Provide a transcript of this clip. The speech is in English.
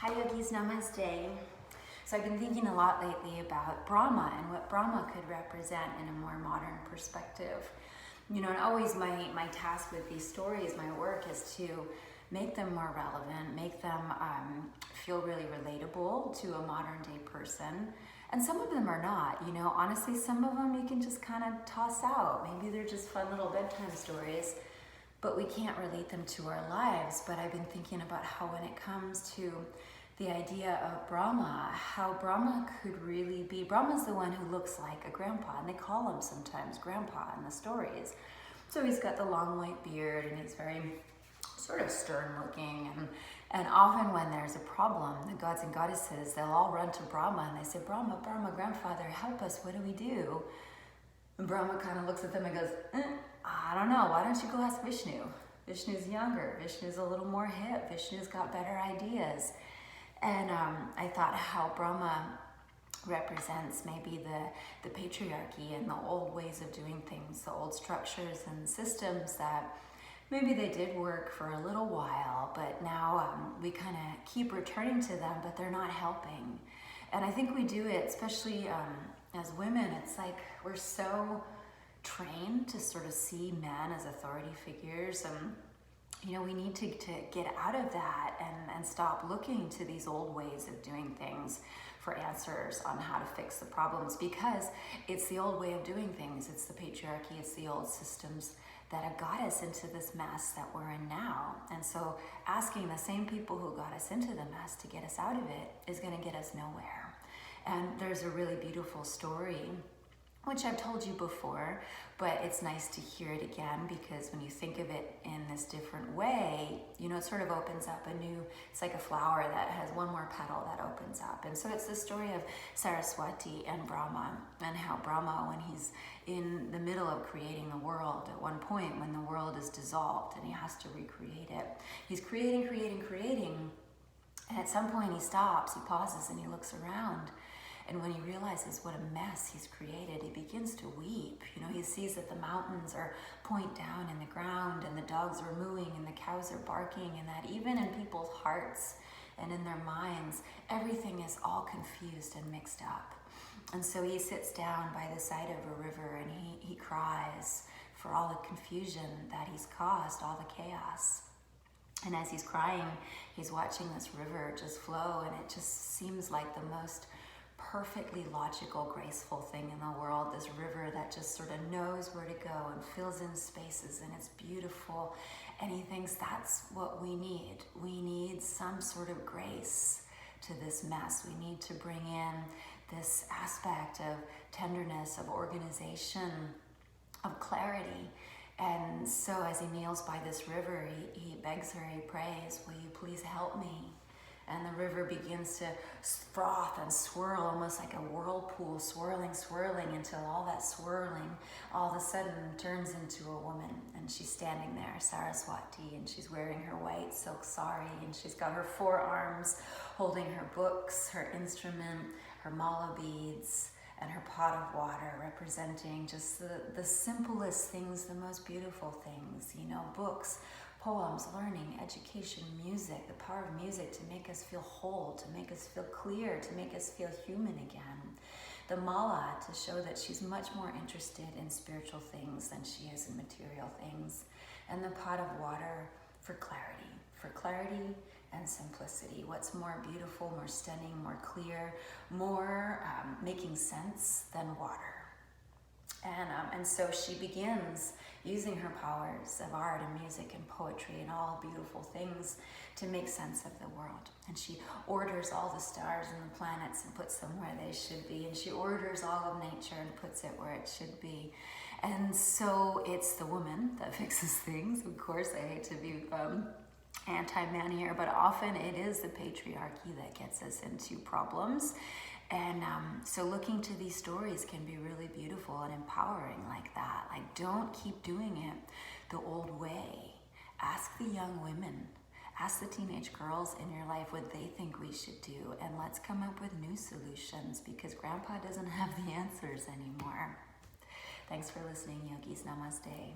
Hi yogis, namaste. So I've been thinking a lot lately about Brahma and what Brahma could represent in a more modern perspective. You know, and always my task with these stories, my work is to make them more relevant, make them feel really relatable to a modern day person. And some of them are not, you know, honestly, some of them you can just kind of toss out. Maybe they're just fun little bedtime stories, but we can't relate them to our lives. But I've been thinking about how when it comes to the idea of Brahma, how Brahma could really be, Brahma's the one who looks like a grandpa, and they call him sometimes grandpa in the stories. So he's got the long white beard and he's very sort of stern looking, and often when there's a problem, the gods and goddesses, they'll all run to Brahma and they say, Brahma, grandfather, help us, what do we do? And Brahma kind of looks at them and goes, I don't know, why don't you go ask Vishnu? Vishnu's younger, Vishnu's a little more hip, Vishnu's got better ideas. And I thought how Brahma represents maybe the patriarchy and the old ways of doing things, the old structures and systems that maybe they did work for a little while, but now we kind of keep returning to them, but they're not helping. And I think we do it, especially as women, it's like we're so trained to sort of see men as authority figures. You know, we need to get out of that and stop looking to these old ways of doing things for answers on how to fix the problems, because it's the old way of doing things. It's the patriarchy, it's the old systems that have got us into this mess that we're in now. And so asking the same people who got us into the mess to get us out of it is going to get us nowhere. And there's a really beautiful story which I've told you before, but it's nice to hear it again, because when you think of it in this different way, you know, it sort of opens up a new, it's like a flower that has one more petal that opens up. And so it's the story of Saraswati and Brahma, and how Brahma, when he's in the middle of creating the world, at one point when the world is dissolved and he has to recreate it, he's creating, and at some point he stops, he pauses, and he looks around. And when he realizes what a mess he's created, he begins to weep. You know, he sees that the mountains are point down in the ground, and the dogs are mooing, and the cows are barking, and that even in people's hearts and in their minds, everything is all confused and mixed up. And so he sits down by the side of a river, and he cries for all the confusion that he's caused, all the chaos. And as he's crying, he's watching this river just flow, and it just seems like the most perfectly logical, graceful thing in the world, this river that just sort of knows where to go and fills in spaces, and it's beautiful. And he thinks that's what we need. We need some sort of grace to this mess. We need to bring in this aspect of tenderness, of organization, of clarity. And so as he kneels by this river, he begs her, he prays, will you please help me? And the river begins to froth and swirl, almost like a whirlpool, swirling, until all that swirling all of a sudden turns into a woman. And she's standing there, Saraswati, and she's wearing her white silk sari, and she's got her forearms holding her books, her instrument, her mala beads, and her pot of water, representing just the simplest things, the most beautiful things, you know, books, poems, learning, education, music, the power of music to make us feel whole, to make us feel clear, to make us feel human again. The mala to show that she's much more interested in spiritual things than she is in material things. And the pot of water for clarity and simplicity. What's more beautiful, more stunning, more clear, more making sense than water. And so she begins using her powers of art and music and poetry and all beautiful things to make sense of the world. And she orders all the stars and the planets and puts them where they should be. And she orders all of nature and puts it where it should be. And so it's the woman that fixes things. Of course, I hate to be anti-man here, but often it is the patriarchy that gets us into problems. And so looking to these stories can be really beautiful and empowering like that. Like, don't keep doing it the old way. Ask the young women, ask the teenage girls in your life what they think we should do, and let's come up with new solutions, because Grandpa doesn't have the answers anymore. Thanks for listening, yogis. Namaste.